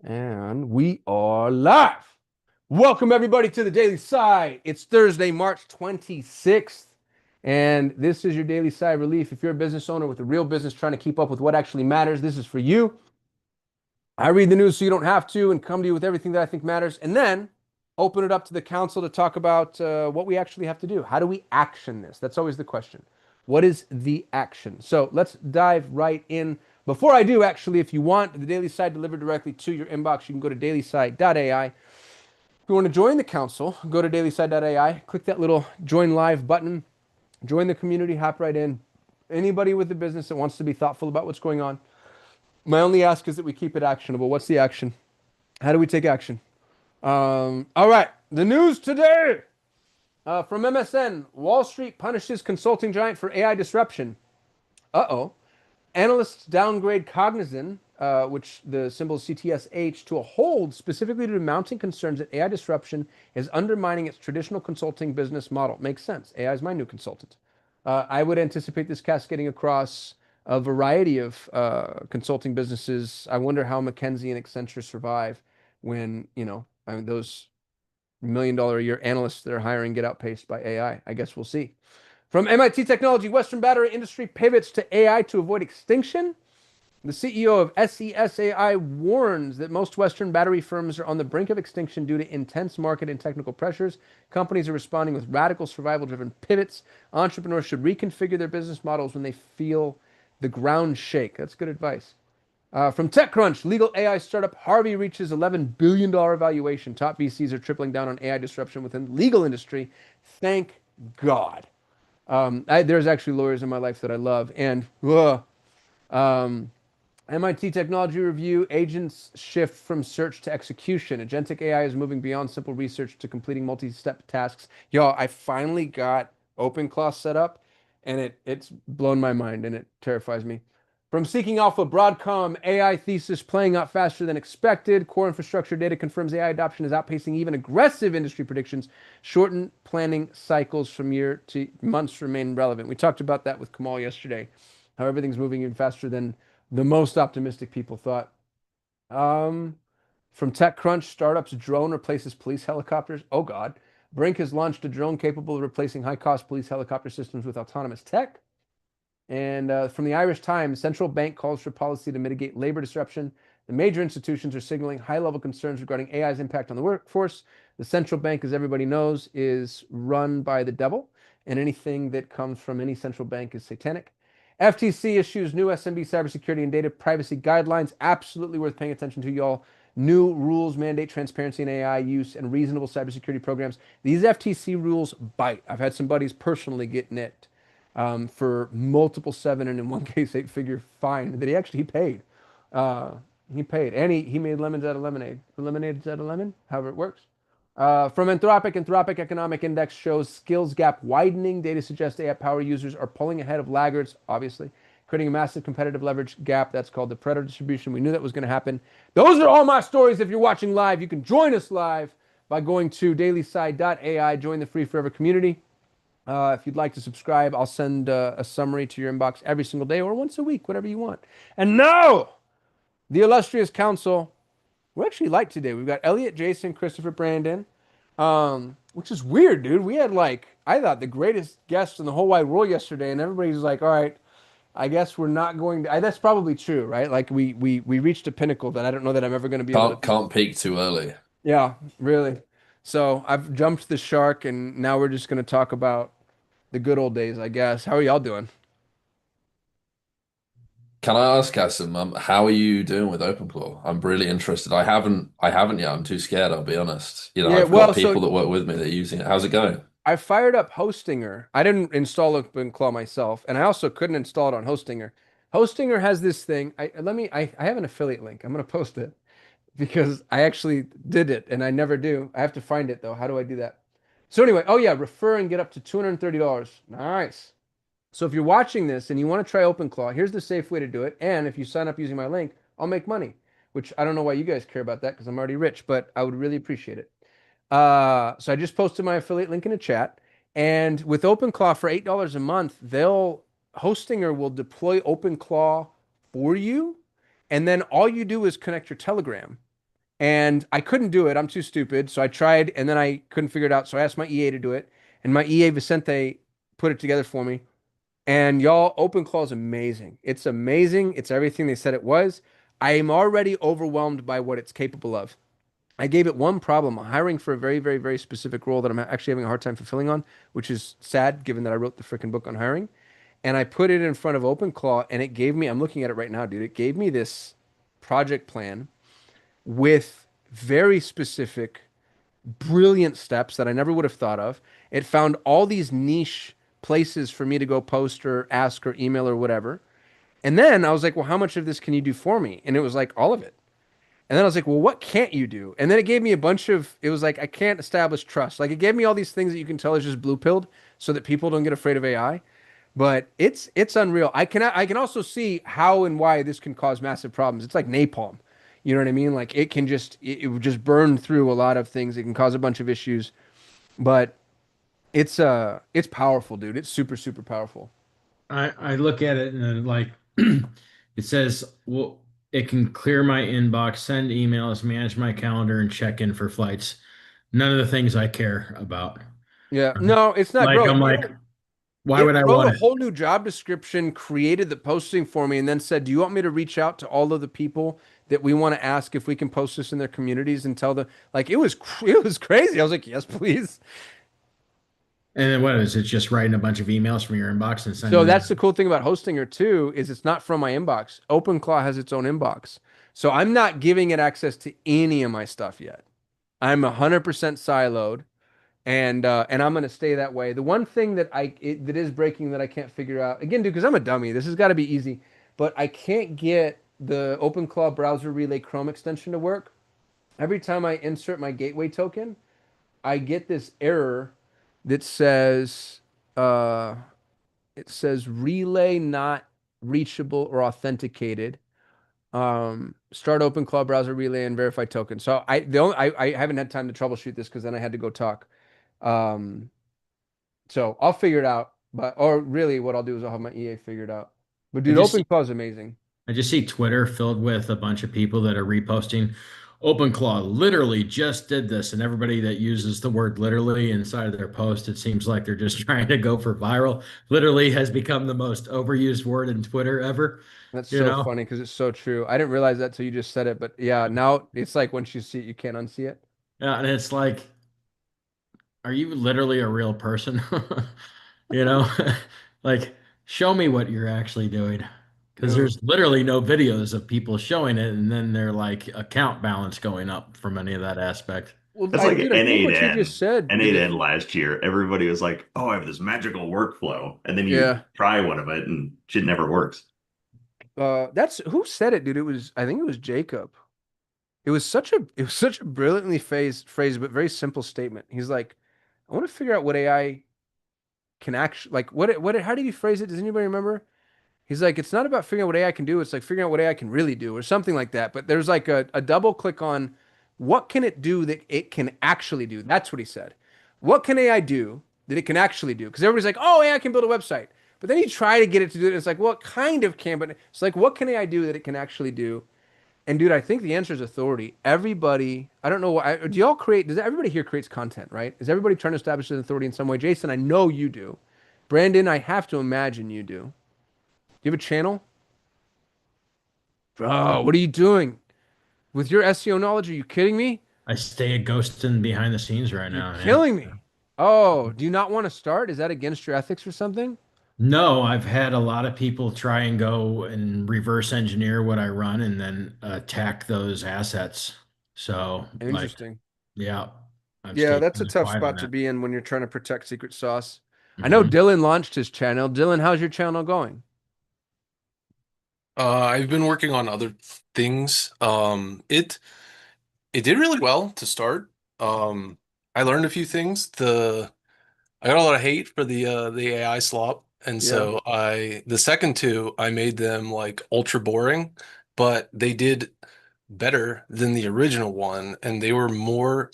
And we are live. Welcome, everybody, to the Daily Sigh. It's Thursday, March 26th. And this is your Daily Sigh relief. If you're a business owner with a real business trying to keep up with what actually matters, this is for you. I read the news so you don't have to and come to you with everything that I think matters. And then open it up to the council to talk about what we actually have to do. How do we action this? That's always the question. What is the action? So let's dive right in. Before I do, actually, if you want the Daily Sigh delivered directly to your inbox, you can go to dailysigh.ai. If you want to join the council, go to dailysigh.ai, click that little join live button, join the community, hop right in. Anybody with a business that wants to be thoughtful about what's going on. My only ask is that we keep it actionable. What's the action? How do we take action? All right, the news today from MSN: Wall Street punishes consulting giant for AI disruption. Uh-oh. Analysts downgrade Cognizant, which the symbol is CTSH, to a hold specifically due to mounting concerns that AI disruption is undermining its traditional consulting business model. Makes sense. AI is my new consultant. I would anticipate this cascading across a variety of consulting businesses. I wonder how McKinsey and Accenture survive when, I mean, those $1 million a year analysts that are hiring get outpaced by AI. I guess we'll see. From MIT Technology, Western battery industry pivots to AI to avoid extinction. The CEO of SESAI warns that most Western battery firms are on the brink of extinction due to intense market and technical pressures. Companies are responding with radical survival-driven pivots. Entrepreneurs should reconfigure their business models when they feel the ground shake. That's good advice. From TechCrunch, legal AI startup Harvey reaches $11 billion valuation. Top VCs are tripling down on AI disruption within the legal industry. Thank God. There's actually lawyers in my life that I love. And MIT Technology Review, agents shift from search to execution. Agentic AI is moving beyond simple research to completing multi-step tasks. Y'all, I finally got OpenClaw set up, and it's blown my mind, and it terrifies me. From Seeking Alpha, Broadcom, AI thesis playing out faster than expected. Core infrastructure data confirms AI adoption is outpacing even aggressive industry predictions. Shortened planning cycles from year to months remain relevant. We talked about that with Kamal yesterday, how everything's moving even faster than the most optimistic people thought. From TechCrunch, startups drone replaces police helicopters. Oh God. Brink has launched a drone capable of replacing high-cost police helicopter systems with autonomous tech. And from the Irish Times, central bank calls for policy to mitigate labor disruption. The major institutions are signaling high-level concerns regarding AI's impact on the workforce. The central bank, as everybody knows, is run by the devil, and anything that comes from any central bank is satanic. FTC issues new SMB cybersecurity and data privacy guidelines. Absolutely worth paying attention to, y'all. New rules mandate transparency in AI use and reasonable cybersecurity programs. These FTC rules bite. I've had some buddies personally get nicked for multiple seven and in one case 8-figure fine that he actually paid. He paid, and he made lemons out of lemonade. Or lemonade out of lemon, however it works. From Anthropic Economic Index shows skills gap widening. Data suggests AI power users are pulling ahead of laggards, obviously, creating a massive competitive leverage gap. That's called the Pareto distribution. We knew that was going to happen. Those are all my stories. If you're watching live, you can join us live by going to dailysigh.ai. Join the free forever community. If you'd like to subscribe, I'll send a summary to your inbox every single day or once a week, whatever you want. And now, the illustrious council. We're actually light today. We've got Elliot, Jason, Christopher, Brandon, which is weird, dude. We had I thought the greatest guests in the whole wide world yesterday, and everybody's like, all right, I guess we're not going to. That's probably true, right? Like we reached a pinnacle that I don't know that I'm ever going to be able to. Can't peak too early. Yeah, really. So I've jumped the shark, and now we're just going to talk about the good old days, I guess. How are y'all doing? Can I ask, Kasim, how are you doing with OpenClaw? I'm really interested. I haven't yet. I'm too scared, I'll be honest. Yeah, I've got well, so people that work with me that are using it. How's it going? I fired up Hostinger. I didn't install OpenClaw myself, and I also couldn't install it on Hostinger. Hostinger has this thing. I have an affiliate link. I'm gonna post it because I actually did it and I never do. I have to find it though. How do I do that? So anyway, oh yeah, refer and get up to $230. Nice. So if you're watching this and you want to try OpenClaw, here's the safe way to do it. And if you sign up using my link, I'll make money, which I don't know why you guys care about that because I'm already rich, but I would really appreciate it. So I just posted my affiliate link in the chat. And with OpenClaw for $8 a month, Hostinger will deploy OpenClaw for you. And then all you do is connect your Telegram. And I couldn't do it. I'm too stupid. So I tried and then I couldn't figure it out. So I asked my EA to do it. And my EA Vicente put it together for me. And y'all, OpenClaw is amazing. It's amazing. It's everything they said it was. I am already overwhelmed by what it's capable of. I gave it one problem. I'm hiring for a very, very, very specific role that I'm actually having a hard time fulfilling on, which is sad given that I wrote the freaking book on hiring. And I put it in front of OpenClaw and it gave me, I'm looking at it right now, dude. It gave me this project plan with very specific, brilliant steps that I never would have thought of. It found all these niche places for me to go post or ask or email or whatever. And then I was like, well, how much of this can you do for me? And it was like, all of it. And then I was like, well, what can't you do? And then it gave me a bunch of, it was like, I can't establish trust. Like it gave me all these things that you can tell is just blue pilled so that people don't get afraid of AI. But it's unreal. I can also see how and why this can cause massive problems. It's like napalm. You know what I mean? Like it can just it would just burn through a lot of things. It can cause a bunch of issues. But it's powerful, dude. It's super, super powerful. I look at it and like it says, well, it can clear my inbox, send emails, manage my calendar, and check in for flights. None of the things I care about. Yeah. Right? No, it's not, Like bro. I'm It like, why it would I wrote want a it? whole new job description, created the posting for me, and then said, "Do you want me to reach out to all of the people that we want to ask if we can post this in their communities and tell them?" Like it was crazy. I was like, "Yes, please." And then what is it? Just writing a bunch of emails from your inbox and So sending that's the them. cool thing about Hostinger too, is it's not from my inbox. OpenClaw has its own inbox. So I'm not giving it access to any of my stuff yet. I'm 100% siloed and I'm gonna stay that way. The one thing that is breaking that I can't figure out again, dude, because I'm a dummy. This has got to be easy, but I can't get the OpenClaw browser relay Chrome extension to work. Every time I insert my gateway token, I get this error that says uh, it says relay not reachable or authenticated. Start OpenClaw browser relay and verify token. So I haven't had time to troubleshoot this because then I had to go talk. Um, so I'll figure it out. But or really, what I'll do is I'll have my EA figured out. But I dude, just OpenClaw is amazing. I just see Twitter filled with a bunch of people that are reposting. OpenClaw literally just did this, and everybody that uses the word literally inside of their post, it seems like they're just trying to go for viral. Literally has become the most overused word in Twitter ever, That's you so know? funny because it's so true. I didn't realize that till you just said it. But yeah, now it's like once you see it, you can't unsee it. Yeah, and it's like, are you literally a real person? You know? Like, show me what you're actually doing. Because Yeah. there's literally no videos of people showing it, and then their like account balance going up from any of that aspect. Well, That's like dude, I think what you just N8N. said, the N8N diff last year, everybody was like, "Oh, I have this magical workflow," and then you yeah. try one of it, and shit never works. That's who said it, dude. It was I think it was Jacob. It was such a brilliantly phrase, but very simple statement. He's like, I want to figure out what AI can actually like how did he phrase it? Does anybody remember? He's like, it's not about figuring out what AI can do, it's like figuring out what AI can really do, or something like that. But there's like a double click on what can it do that it can actually do. That's what he said. What can AI do that it can actually do? Because everybody's like, oh, AI can build a website. But then you try to get it to do it, and it's like, well, it kind of can, but it's like, what can AI do that it can actually do? And dude, I think the answer is authority. Everybody, I don't know what, do y'all create, does everybody here creates content, right? Is everybody trying to establish an authority in some way? Jason, I know you do. Brandon, I have to imagine you do. Do you have a channel? Bro, what are you doing? With your SEO knowledge, are you kidding me? I stay ghosting behind the scenes right You're now. Yeah. killing me. Oh, do you not want to start? Is that against your ethics or something? No, I've had a lot of people try and go and reverse engineer what I run and then attack those assets. So, like, Interesting. yeah, I've Yeah, stayed that's a kind of tough quiet on spot to that. be in when you're trying to protect secret sauce. I know Hmm. Dylan launched his channel. Dylan, how's your channel going? I've been working on other things. It did really well to start. Um, I learned a few things. I got a lot of hate for the AI slop, and Yeah, so the second two I made them like ultra boring, but they did better than the original one, and they were more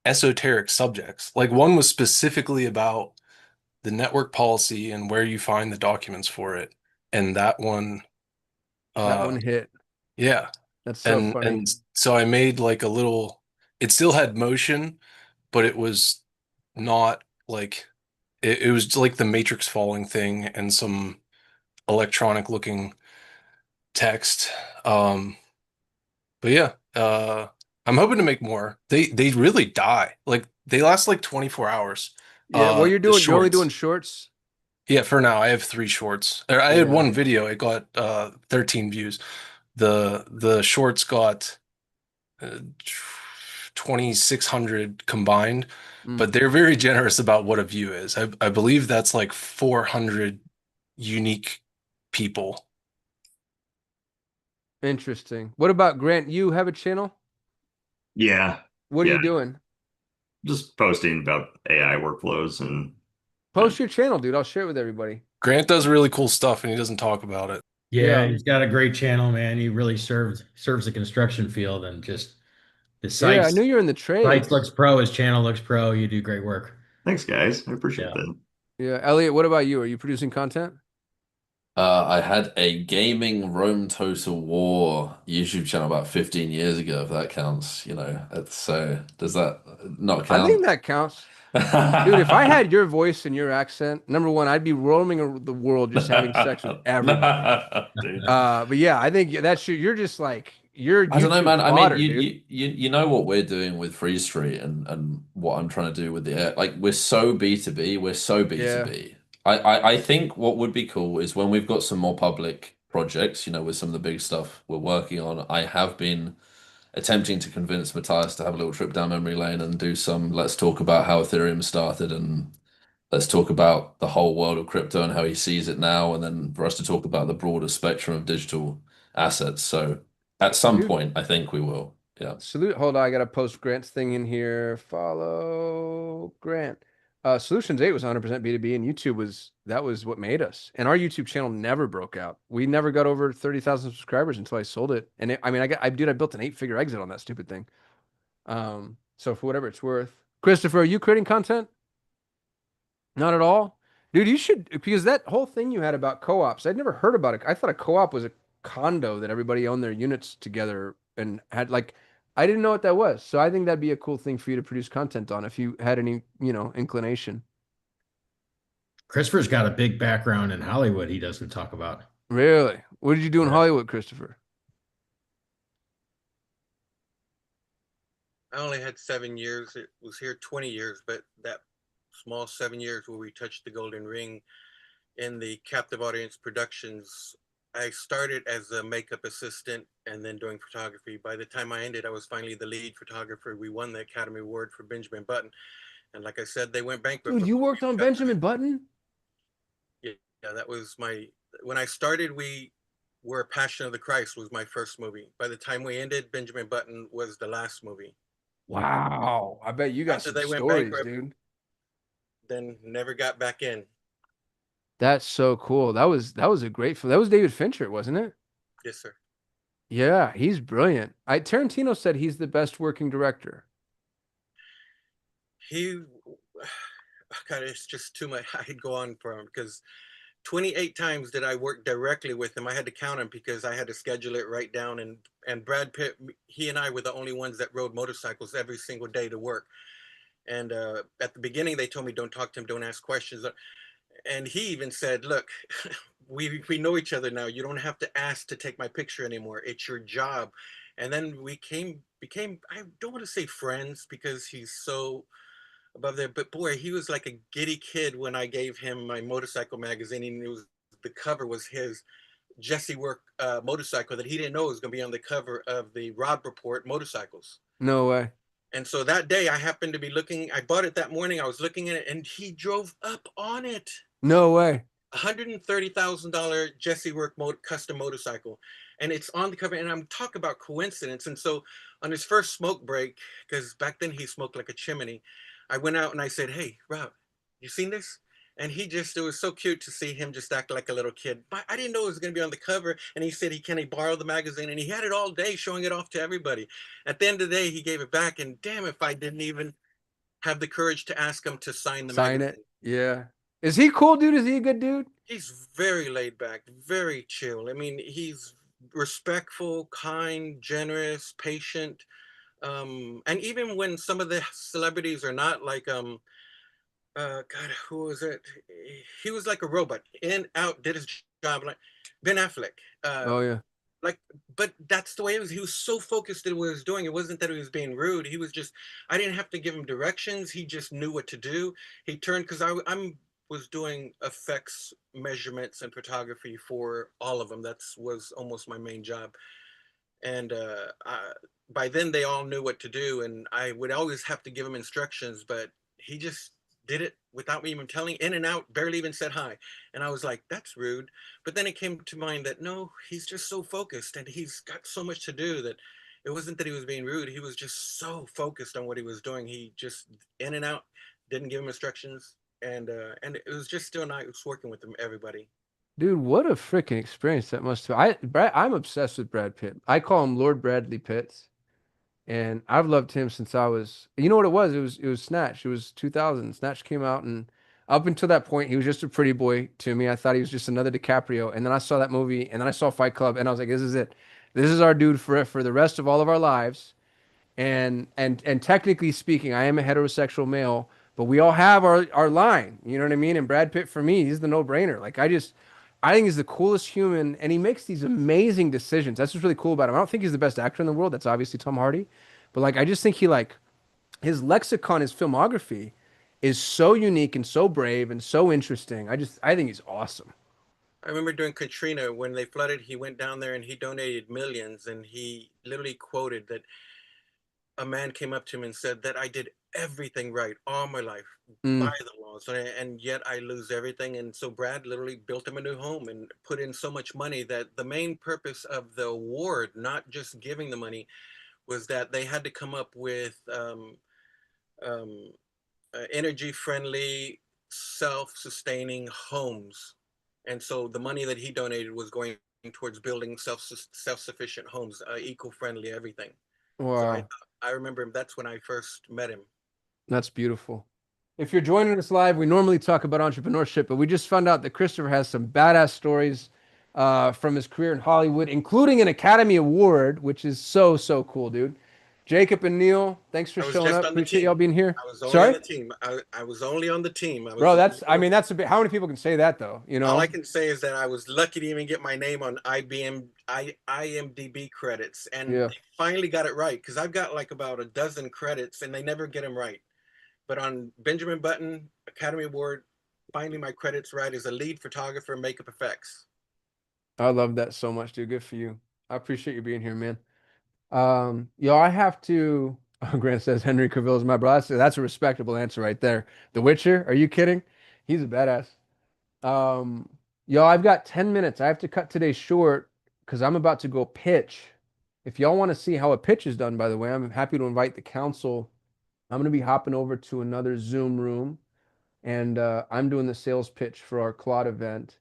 esoteric subjects. Like one was specifically about the network policy and where you find the documents for it, and that one, that uh, one hit. yeah. That's so funny. And so I made like a little, it still had motion, but it was not like it was like the Matrix falling thing and some electronic looking text. But yeah, I'm hoping to make more. They really die. Like they last like 24 hours. Yeah, well, The you're only doing shorts. shorts. Yeah, for now I have 3 shorts. Or I had Yeah. one video, it got 13 views. The shorts got uh, 2,600 combined, Mm, but they're very generous about what a view is. I believe that's like 400 unique people. interesting. What about Grant? You have a channel? Yeah. What are Yeah. you doing? Just posting about AI workflows and Post your channel, dude. I'll share it with everybody. Grant does really cool stuff and he doesn't talk about it. Yeah, Yeah. he's got a great channel, man. He really serves the construction field, and just his Yeah, I knew you're in the sites trades. looks pro, his channel looks pro. You do great work. thanks, guys. I appreciate Yeah. that. Yeah. Elliot, what about you? Are you producing content? I had a gaming Rome Total War YouTube channel about 15 years ago, if that counts, you know. So does that not I think count? that counts. Dude, if I had your voice and your accent, number one, I'd be roaming the world just having sex with everybody. Dude. But yeah, I think you're just like you're I don't know, YouTube man. I mean, fodder, dude. you know what we're doing with Free Street and what I'm trying to do with the air. Like we're so B2B, we're so Yeah. B2B. I think what would be cool is when we've got some more public projects, you know, with some of the big stuff we're working on. I have been attempting to convince Matthias to have a little trip down memory lane and do some let's talk about how Ethereum started and let's talk about the whole world of crypto and how he sees it now, and then for us to talk about the broader spectrum of digital assets. So at some Dude, point, I think we will. Yeah. salute. Hold on, I gotta post Grant's thing in here. Follow Grant. Solutions 8 was 100% B2B, and YouTube that was what made us. And our YouTube channel never broke out. We never got over 30,000 subscribers until I sold it. And I mean, I built an 8-figure exit on that stupid thing. So for whatever it's worth, Christopher, are you creating content? Not at all, dude. You should, because that whole thing you had about co-ops, I'd never heard about it. I thought a co-op was a condo that everybody owned their units together and had like. I didn't know what that was, so I think that'd be a cool thing for you to produce content on if you had any, inclination. Christopher's got a big background in Hollywood he doesn't talk about. Really? What did you do in Yeah. Hollywood, Christopher? I only had 7 years. It was here 20 years, but that small 7 years where we touched the golden ring in the captive audience productions, I started as a makeup assistant and then doing photography. By the time I ended, I was finally the lead photographer. We won the Academy Award for Benjamin Button. And like I said, they went bankrupt. Dude, you worked on Benjamin Button? Yeah, that was when I started, we were Passion of the Christ was my first movie. By the time we ended, Benjamin Button was the last movie. Wow. I bet you got After some they went stories, bankrupt, dude. then never got back in. That's so cool. That was a great film. That was David Fincher, wasn't it? Yes, sir. Yeah, he's brilliant. Tarantino said he's the best working director. He, God, it's just too much. I could go on for him because 28 times did I work directly with him. I had to count them because I had to schedule it right down. And Brad Pitt, he and I were the only ones that rode motorcycles every single day to work. And at the beginning, they told me, don't talk to him, don't ask questions. And he even said, look, we know each other now. You don't have to ask to take my picture anymore. It's your job. And then we became, I don't want to say friends because he's so above there, but boy, he was like a giddy kid when I gave him my motorcycle magazine. And the cover was his Jesse Work motorcycle that he didn't know was going to be on the cover of the Rob Report motorcycles. No way. And so that day I happened to be looking, I bought it that morning. I was looking at it and he drove up on it. No way. $130,000 Jesse Work custom motorcycle. And it's on the cover. And I'm talking about coincidence. And so on his first smoke break, because back then he smoked like a chimney, I went out and I said, hey, Rob, you seen this? And it was so cute to see him just act like a little kid. But I didn't know it was going to be on the cover. And he said, can he borrow the magazine? And he had it all day showing it off to everybody. At the end of the day, he gave it back. And damn, if I didn't even have the courage to ask him to sign the Sign magazine. it. Yeah. Is he cool, dude? Is he a good dude? He's very laid back, very chill. I mean, he's respectful, kind, generous, patient. And even when some of the celebrities are not, like God, who was it? He was like a robot, in, out, did his job, like Ben Affleck. Oh yeah. Like, but that's the way it was. He was so focused in what he was doing. It wasn't that he was being rude. He was just, I didn't have to give him directions. He just knew what to do. He turned, because I'm was doing effects measurements and photography for all of them. That's was almost my main job. And by then they all knew what to do, and I would always have to give him instructions, but he just did it without me even telling, in and out, barely even said hi. And I was like, that's rude. But then it came to mind that no, he's just so focused and he's got so much to do that it wasn't that he was being rude. He was just so focused on what he was doing. He just, in and out, didn't give him instructions. And it was just still nice working with him, everybody. Dude, what a freaking experience that must have. I'm obsessed with Brad Pitt. I call him Lord Bradley Pitts, and I've loved him since I was. You know what it was? It was Snatch. It was 2000. Snatch came out, and up until that point, he was just a pretty boy to me. I thought he was just another DiCaprio, and then I saw that movie, and then I saw Fight Club, and I was like, this is it. This is our dude for the rest of all of our lives. And technically speaking, I am a heterosexual male, but we all have our line. You know what I mean? And Brad Pitt for me, he's the no-brainer. Like I think he's the coolest human, and he makes these amazing decisions. That's what's really cool about him. I don't think he's the best actor in the world. That's obviously Tom Hardy, but like I just think he like his lexicon, his filmography is so unique and so brave and so interesting. I think he's awesome. I remember during Katrina when they flooded, he went down there and he donated millions, and he literally quoted that a man came up to him and said that I did everything right all my life Mm, by the laws, and yet I lose everything. And so Brad literally built him a new home and put in so much money that the main purpose of the award, not just giving the money, was that they had to come up with um, energy friendly, self sustaining homes. And so the money that he donated was going towards building self sufficient homes, eco friendly, everything. So wow. I remember him. That's when I first met him. That's beautiful. If you're joining us live, we normally talk about entrepreneurship, but we just found out that Christopher has some badass stories from his career in Hollywood, including an Academy Award, which is so, so cool, dude. Jacob and Neil, thanks for I was showing just up. on the Appreciate y'all team. being here. I was only on Sorry? the team. I was only on the team. I Bro, was that's, I mean, that's a bit, how many people can say that though? You all I know? can say is that I was lucky to even get my name on IMDb credits, and Yeah. they finally got it right, because I've got like about a dozen credits and they never get them right. But on Benjamin Button Academy Award, finally my credits right as a lead photographer, makeup effects. I love that so much, dude. Good for you. I appreciate you being here, man. Yo, I have to. Grant says Henry Cavill is my brother. That's a respectable answer right there. The Witcher? Are you kidding? He's a badass. Um, Yo, I've got 10 minutes. I have to cut today short because I'm about to go pitch. If y'all want to see how a pitch is done, by the way, I'm happy to invite the council. I'm going to be hopping over to another Zoom room, and I'm doing the sales pitch for our Claude event,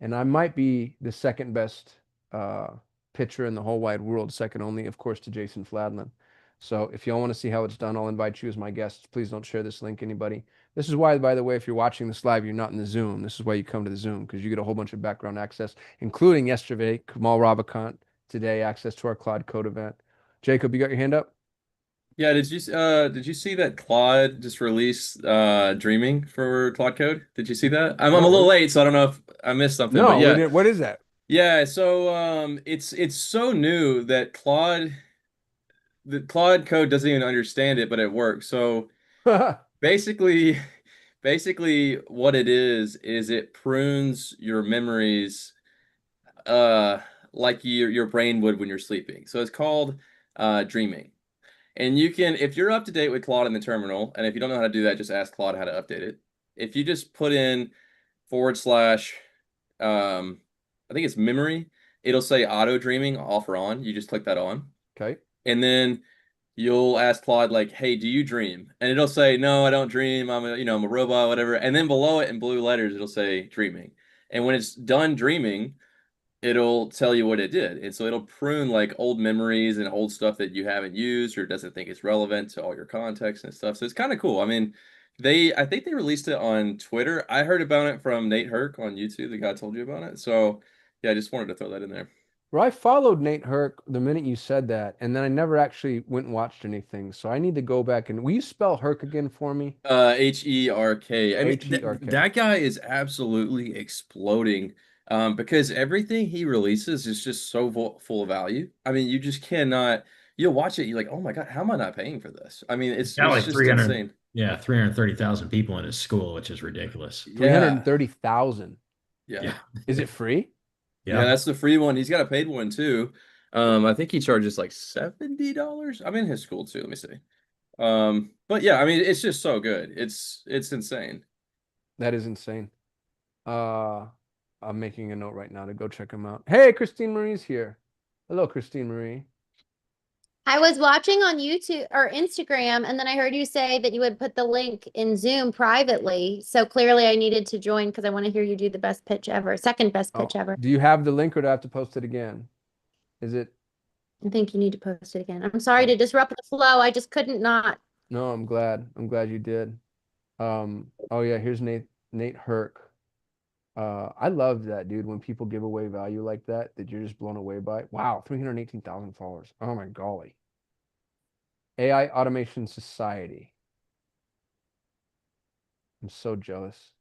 and I might be the second best uh, pitcher in the whole wide world, second only, of course, to Jason Fladlin. So if y'all want to see how it's done, I'll invite you as my guests. Please don't share this link anybody. This is why, by the way, if you're watching this live, you're not in the Zoom. This is why you come to the Zoom, because you get a whole bunch of background access, including yesterday, Kamal Ravikant, today, access to our Claude Code event. Jacob, you got your hand up? Yeah, did you see that Claude just released Dreaming for Claude Code? Did you see that? I'm a No, little late, so I don't know if I missed something, but no, we yeah. didn't. What is that? Yeah, so it's so new that the Claude Code doesn't even understand it, but it works. So basically basically what it is it prunes your memories uh like your brain would when you're sleeping. So it's called Dreaming. And you can, if you're up to date with Claude in the terminal, and if you don't know how to do that, just ask Claude how to update it. If you just put in forward slash, I think it's memory, it'll say auto dreaming off or on. You just click that on. Okay. And then you'll ask Claude, like, hey, do you dream? And it'll say, no, I don't dream. I'm a robot, whatever. And then below it in blue letters, it'll say dreaming. And when it's done dreaming, it'll tell you what it did. And so it'll prune like old memories and old stuff that you haven't used or doesn't think is relevant to all your context and stuff. So it's kind of cool. I mean, I think they released it on Twitter. I heard about it from Nate Herc on YouTube, the guy I told you about it. So yeah, I just wanted to throw that in there. Well, I followed Nate Herc the minute you said that, and then I never actually went and watched anything. So I need to go back and will you spell Herc again for me? Herk. I mean, Herk. that guy is absolutely exploding. Because everything he releases is just so full of value. I mean, you just cannot. You'll watch it, you're like, oh my God, how am I not paying for this? I mean, Got it's like just 300, insane. yeah, 330,000 people in his school, which is ridiculous. Yeah, 330,000. yeah, Yeah. Is it free? yeah. Yeah. That's the free one. He's got a paid one too. I think he charges like $70. I'm in his school too. Let me see. But yeah, I mean, it's just so good. It's insane. That is insane. Uh, I'm making a note right now to go check him out. Hey, Christine Marie's here. Hello, Christine Marie. I was watching on YouTube or Instagram, and then I heard you say that you would put the link in Zoom privately. So clearly I needed to join because I want to hear you do the best pitch ever, second best pitch Oh, ever. do you have the link or do I have to post it again? Is it? I think you need to post it again. I'm sorry Oh. to disrupt the flow. I just couldn't not. No, I'm glad. I'm glad you did. Oh yeah, here's Nate Herc. I love that, dude, when people give away value like that you're just blown away by. Wow, 318,000 followers. Oh my golly. AI Automation Society. I'm so jealous.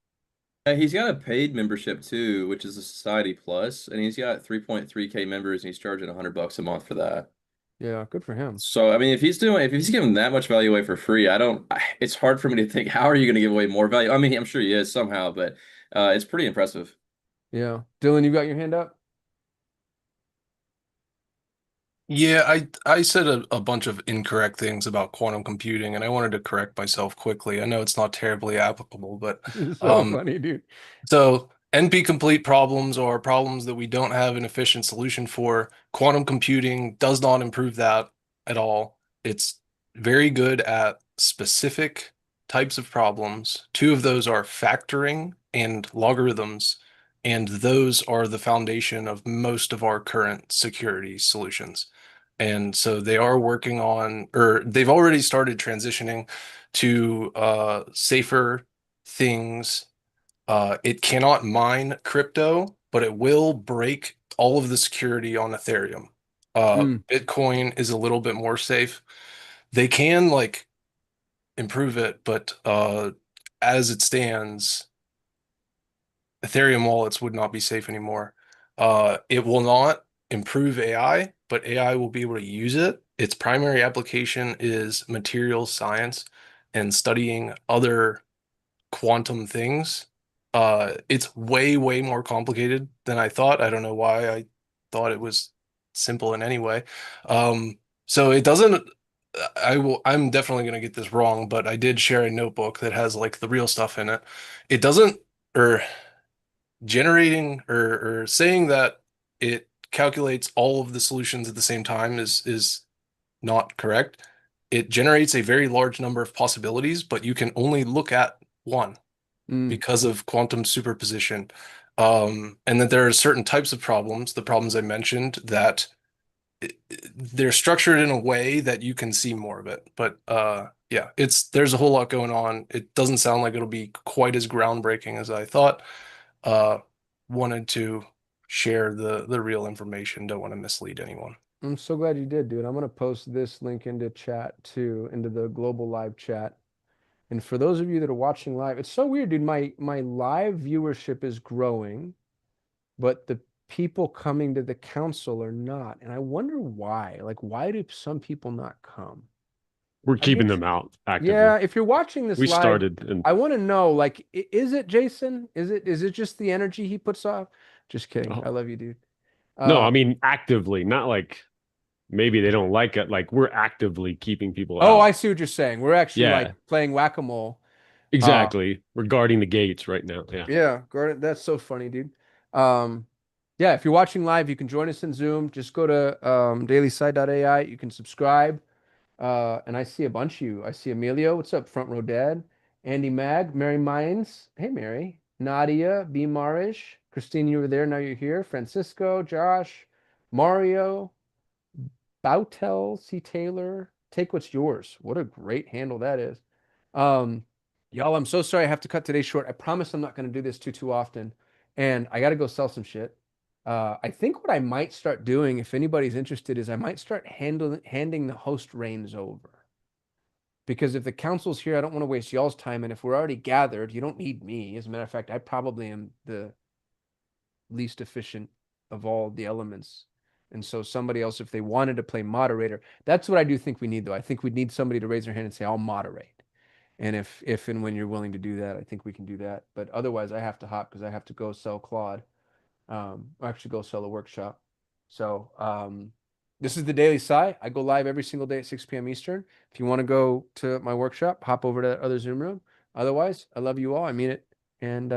He's got a paid membership too, which is a Society Plus, and he's got 3.3K members, and he's charging $100 a month for that. Yeah, good for him. So, I mean, if he's giving that much value away for free, it's hard for me to think, how are you going to give away more value? I mean, I'm sure he is somehow, but it's pretty impressive. Yeah. Dylan, you got your hand up? Yeah, I said a bunch of incorrect things about quantum computing, and I wanted to correct myself quickly. I know it's not terribly applicable, but So funny, dude. so NP-complete problems are problems that we don't have an efficient solution for. Quantum computing does not improve that at all. It's very good at specific types of problems. Two of those are factoring and logarithms, and those are the foundation of most of our current security solutions. And so they are working on, or they've already started transitioning to safer things. It cannot mine crypto, but it will break all of the security on Ethereum. Bitcoin is a little bit more safe. They can like improve it, but as it stands, Ethereum wallets would not be safe anymore. It will not improve AI, but AI will be able to use it. Its primary application is materials science and studying other quantum things. It's way, way more complicated than I thought. I don't know why I thought it was simple in any way. So it doesn't, I'm definitely going to get this wrong, but I did share a notebook that has like the real stuff in it. It doesn't, or generating or saying that it calculates all of the solutions at the same time is not correct. It generates a very large number of possibilities, but you can only look at one because of quantum superposition. And that there are certain types of problems, the problems I mentioned, that they're structured in a way that you can see more of it. But yeah, there's a whole lot going on. It doesn't sound like it'll be quite as groundbreaking as I thought. Uh, Wanted to share the real information. Don't want to mislead anyone. I'm so glad you did, dude. I'm gonna post this link into chat too, into the global live chat. And for those of you that are watching live, it's so weird, dude. My live viewership is growing, but the people coming to the council are not. And I wonder why. Like, why do some people not come? We're keeping them out actively. Yeah, if you're watching this We live, started and I want to know, like, is it Jason? Is it just the energy he puts off? Just kidding. Oh. I love you, dude. no, I mean actively, not like maybe they don't like it. Like we're actively keeping people out. Oh, I see what you're saying. We're actually Yeah. like playing whack-a-mole. Exactly. We're guarding the gates right now. Yeah. Yeah, Gordon, that's so funny, dude. Yeah, if you're watching live, you can join us in Zoom. Just go to dailysigh.ai. You can subscribe. And I see a bunch of you. I see Emilio. What's up, Front Row Dad? Andy Mag, Mary Mines. Hey, Mary. Nadia, B. Marish. Christine, you were there. Now you're here. Francisco, Josh, Mario, Boutel, C. Taylor. Take what's yours. What a great handle that is. Y'all, I'm so sorry I have to cut today short. I promise I'm not going to do this too often. And I got to go sell some shit. I think what I might start doing, if anybody's interested, is I might start handing the host reins over. Because if the council's here, I don't want to waste y'all's time. And if we're already gathered, you don't need me. As a matter of fact, I probably am the least efficient of all the elements. And so somebody else, if they wanted to play moderator, that's what I do think we need, though. I think we need somebody to raise their hand and say, I'll moderate. And if and when you're willing to do that, I think we can do that. But otherwise, I have to hop because I have to go sell Claude. Or actually go sell a workshop. So this is the Daily Sigh. I go live every single day at 6 p.m. Eastern. If you want to go to my workshop, hop over to that other Zoom room. Otherwise, I love you all. I mean it. And